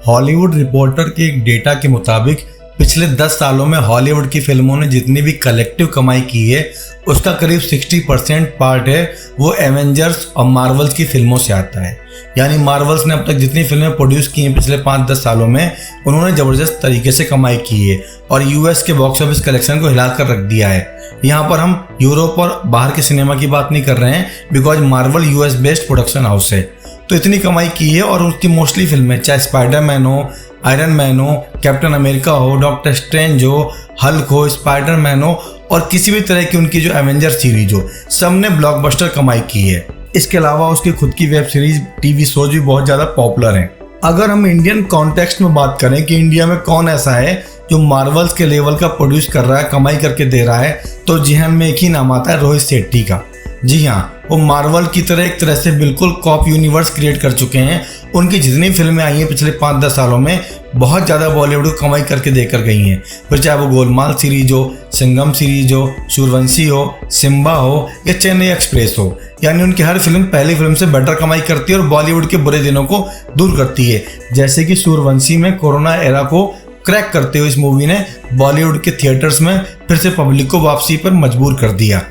Hollywood reporter के एक data के मुताबिक पिछले 10 सालों में हॉलीवुड की फिल्मों ने जितनी भी कलेक्टिव कमाई की है उसका करीब 60% पार्ट है वो एवेंजर्स और मार्वल्स की फिल्मों से आता है। यानी मार्वल्स ने अब तक जितनी फिल्में प्रोड्यूस की हैं पिछले 5-10 सालों में उन्होंने ज़बरदस्त तरीके से कमाई की है और यूएस के बॉक्स ऑफिस कलेक्शन को हिला कर रख दिया है। यहाँ पर हम यूरोप और बाहर के सिनेमा की बात नहीं कर रहे हैं because Marvel US based production house है। तो इतनी कमाई की है और उसकी मोस्टली फिल्में चाहे स्पाइडरमैन हो, आयरन मैन हो, कैप्टन अमेरिका हो, डॉक्टर स्ट्रेंज हो, हल्क हो, स्पाइडरमैन हो और किसी भी तरह की उनकी जो एवेंजर सीरीज हो, सबने ब्लॉकबस्टर कमाई की है। इसके अलावा उसकी खुद की वेब सीरीज, टीवी शोज भी बहुत ज़्यादा पॉपुलर हैं। अगर हम इंडियन कॉन्टेक्स्ट में बात करें कि इंडिया में कौन ऐसा है जो मार्वल्स के लेवल का प्रोड्यूस कर रहा है, कमाई करके दे रहा है, तो जिहान में एक ही नाम आता है, रोहित शेट्टी का। जी हाँ, वो मार्वल की तरह एक तरह से बिल्कुल कॉप यूनिवर्स क्रिएट कर चुके हैं। उनकी जितनी फिल्में आई हैं पिछले 5-10 सालों में बहुत ज़्यादा बॉलीवुड को कमाई करके देकर गई हैं। फिर चाहे वो गोलमाल सीरीज हो, सिंघम सीरीज हो, सूर्यवंशी हो, सिम्बा हो या चेन्नई एक्सप्रेस हो, यानी उनकी हर फिल्म पहली फिल्म से बेटर कमाई करती है और बॉलीवुड के बुरे दिनों को दूर करती है। जैसे कि सूर्यवंशी में कोरोना एरा को क्रैक करते हुए इस मूवी ने बॉलीवुड के थिएटर्स में फिर से पब्लिक को वापसी पर मजबूर कर दिया।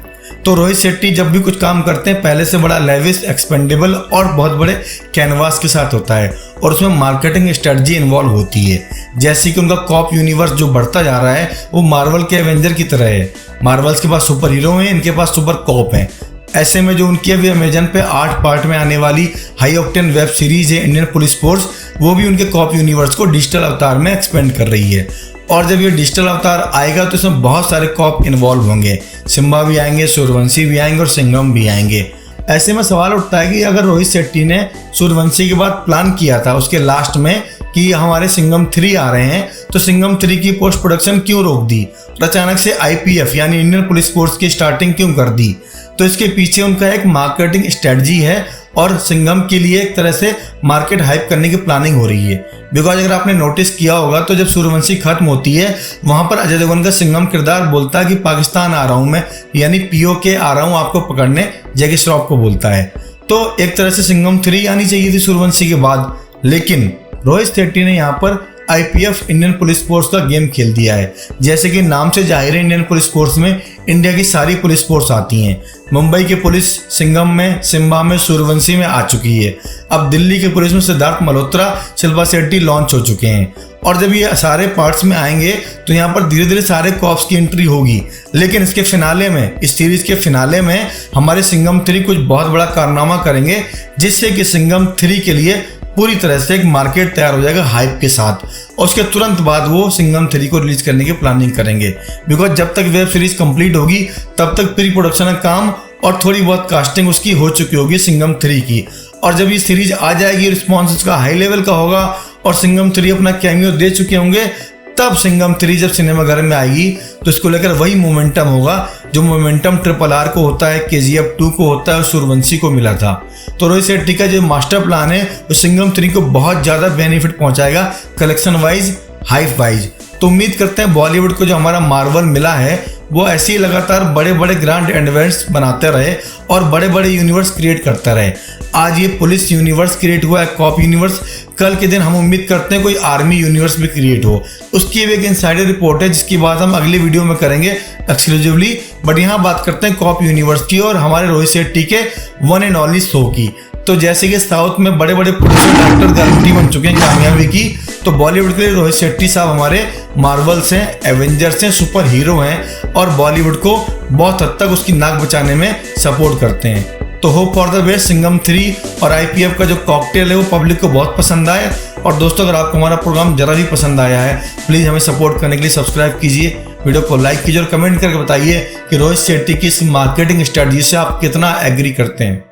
तो रोहित शेट्टी जब भी कुछ काम करते हैं पहले से बड़ा लेविश, एक्सपेंडेबल और बहुत बड़े कैनवास के साथ होता है और उसमें मार्केटिंग स्ट्रेटजी इन्वॉल्व होती है। जैसे कि उनका कॉप यूनिवर्स जो बढ़ता जा रहा है वो मार्वल के एवेंजर की तरह है। मार्वल्स के पास सुपर हीरो हैं, इनके पास सुपर कॉप हैं। ऐसे में जो उनकी अभी अमेजन पे 8 पार्ट में आने वाली हाई ऑक्टेन वेब सीरीज है इंडियन पुलिस फोर्स, वो भी उनके कॉप यूनिवर्स को डिजिटल अवतार में एक्सपेंड कर रही है। और जब ये डिजिटल अवतार आएगा तो इसमें बहुत सारे कॉप इन्वॉल्व होंगे, सिम्बा भी आएंगे, सूर्यवंशी भी आएंगे और सिंघम भी आएंगे। ऐसे में सवाल उठता है कि अगर रोहित शेट्टी ने सूर्यवंशी के बाद प्लान किया था उसके लास्ट में कि हमारे सिंघम 3 आ रहे हैं, तो सिंघम 3 की पोस्ट प्रोडक्शन क्यों रोक दी और अचानक से आईपीएफ यानी इंडियन पुलिस फोर्स की स्टार्टिंग क्यों कर दी? तो इसके पीछे उनका एक मार्केटिंग स्ट्रेटजी है और सिंघम के लिए एक तरह से मार्केट हाइप करने की प्लानिंग हो रही है। बिकॉज अगर आपने नोटिस किया होगा तो जब सूर्यवंशी खत्म होती है वहां पर अजय देवगन का सिंघम किरदार बोलता है कि पाकिस्तान आ रहा हूं मैं, यानी पीओके आ रहा हूं आपको पकड़ने, जैकी श्रॉफ को बोलता है। तो एक तरह से सिंघम 3 आनी चाहिए थी सूर्यवंशी के बाद, लेकिन रोहित शेट्टी ने यहाँ पर आईपीएफ इंडियन पुलिस फोर्स का गेम खेल दिया है। जैसे कि नाम से जाहिर है इंडियन पुलिस फोर्स में इंडिया की सारी पुलिस फोर्स आती हैं। मुंबई की पुलिस सिंघम में, सिम्बा में, सूर्यवंशी में आ चुकी है। अब दिल्ली की पुलिस में सिद्धार्थ मल्होत्रा, शिल्पा शेट्टी लॉन्च हो चुके हैं और जब ये सारे पार्ट्स में आएंगे तो यहाँ पर धीरे धीरे सारे कॉप्स की एंट्री होगी। लेकिन इसके फिनाले में, इस सीरीज के फिनाले में हमारे सिंघम 3 कुछ बहुत बड़ा कारनामा करेंगे जिससे कि सिंघम 3 के लिए पूरी तरह से एक मार्केट तैयार हो जाएगा हाइप के साथ और उसके तुरंत बाद वो सिंघम 3 को रिलीज करने की प्लानिंग करेंगे। बिकॉज जब तक वेब सीरीज कंप्लीट होगी तब तक प्री प्रोडक्शन का काम और थोड़ी बहुत कास्टिंग उसकी हो चुकी होगी सिंघम 3 की, और जब ये सीरीज आ जाएगी रिस्पॉन्स उसका हाई लेवल का होगा और सिंघम 3 अपना कैमियो दे चुके होंगे, तब सिंघम 3 जब सिनेमाघर में आएगी तो इसको लेकर वही मोमेंटम होगा जो मोमेंटम RRR को होता है, KGF 2 को होता है और सूर्यवंशी को मिला था। तो रोहित शेट्टी का जो मास्टर प्लान है वो सिंघम 3 को बहुत ज़्यादा बेनिफिट पहुंचाएगा कलेक्शन वाइज, हाइप वाइज। तो उम्मीद करते हैं बॉलीवुड को जो हमारा मार्वल मिला है वो ऐसे ही लगातार बड़े बड़े ग्रैंड इवेंट्स बनाते रहे और बड़े बड़े यूनिवर्स क्रिएट करता रहे। आज ये पुलिस यूनिवर्स क्रिएट हुआ है, कॉप यूनिवर्स, कल के दिन हम उम्मीद करते हैं कोई आर्मी यूनिवर्स भी क्रिएट हो। उसकी भी एक इनसाइडर रिपोर्ट है जिसकी बात हम अगली वीडियो में करेंगे एक्सक्लूसिवली, बट यहाँ बात करते हैं कॉप यूनिवर्स की और हमारे रोहित शेट्टी के वन एंड ओनली शो की। तो जैसे कि साउथ में बड़े बड़े प्रोड्यूसर एक्टर गारंटी बन चुके हैं कामयाबी की, तो बॉलीवुड के लिए रोहित शेट्टी साहब हमारे मार्वल्स हैं, एवेंजर्स हैं, सुपर हीरो हैं और बॉलीवुड को बहुत हद तक उसकी नाक बचाने में सपोर्ट करते हैं। तो hope for the best Singham 3 और आईपीएफ का जो कॉकटेल है वो पब्लिक को बहुत पसंद आए। और दोस्तों अगर आपको हमारा प्रोग्राम जरा भी पसंद आया है प्लीज़ हमें सपोर्ट करने के लिए सब्सक्राइब कीजिए, वीडियो को लाइक कीजिए और कमेंट करके बताइए कि रोहित शेट्टी की इस मार्केटिंग स्ट्रेटजी से आप कितना एग्री करते हैं।